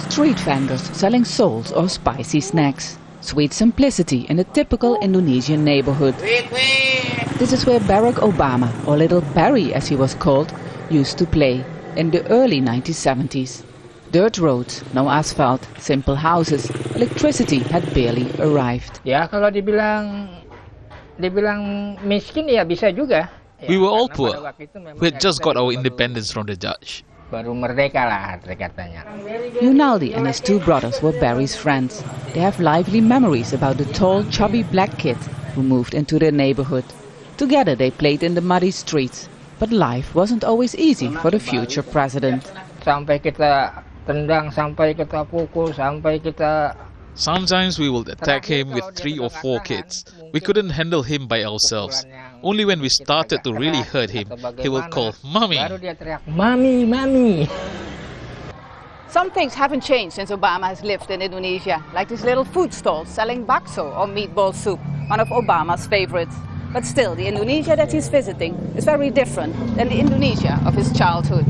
Street vendors selling soles or spicy snacks. Sweet simplicity in a typical Indonesian neighborhood. This is where Barack Obama, or Little Barry as he was called, used to play in the early 1970s. Dirt roads, no asphalt, simple houses, electricity had barely arrived. Ya, kalau dibilang miskin ya bisa juga. We were all poor. We had just got our independence from the Dutch. Baru merdeka lah katanya. Yunaldi and his two brothers were Barry's friends. They have lively memories about the tall, chubby black kid who moved into their neighborhood. Together they played in the muddy streets. But life wasn't always easy for the future president. Sampai kita tendang, sampai kita pukul, sampai kita... Sometimes we would attack him with 3 or 4 kids. We couldn't handle him by ourselves. Only when we started to really hurt him, he would call, "Mommy." Baru dia teriak, "Mami, Mami." Some things haven't changed since Obama has lived in Indonesia, like this little food stall selling bakso or meatball soup, one of Obama's favorites. But still, the Indonesia that he's visiting is very different than the Indonesia of his childhood.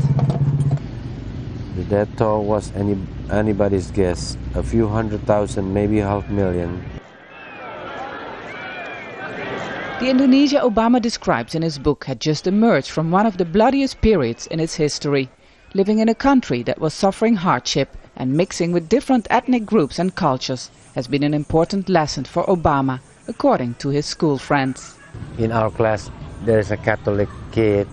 The death toll was anybody's guess, a few 100,000, maybe 500,000. The Indonesia Obama describes in his book had just emerged from one of the bloodiest periods in its history, living in a country that was suffering hardship and mixing with different ethnic groups and cultures has been an important lesson for Obama, according to his school friends. In our class, there is a Catholic kid,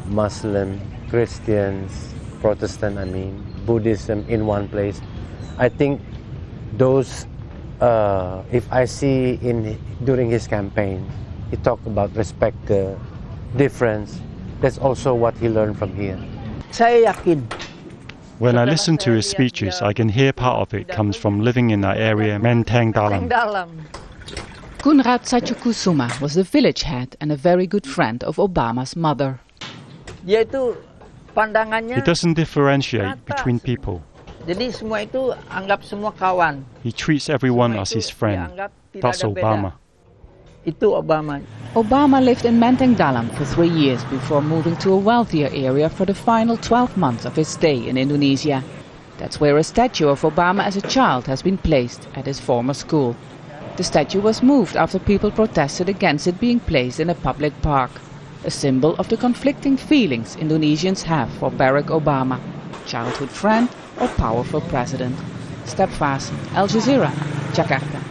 Muslim, Christians, Protestant, Buddhism in one place. I think those, if I see during his campaign, he talked about respect the difference. That's also what he learned from here. Saya yakin. When I listen to his speeches, I can hear part of it comes from living in that area, Menteng Dalam. Kunrad Satyokusuma was the village head and a very good friend of Obama's mother. He doesn't differentiate between people. Jadi semua itu anggap semua kawan. He treats everyone as his friend. That's Obama. Itu Obama. Obama lived in Menteng Dalam for 3 years before moving to a wealthier area for the final 12 months of his stay in Indonesia. That's where a statue of Obama as a child has been placed at his former school. The statue was moved after people protested against it being placed in a public park, a symbol of the conflicting feelings Indonesians have for Barack Obama, childhood friend or powerful president. Vaessen, Al Jazeera, Jakarta.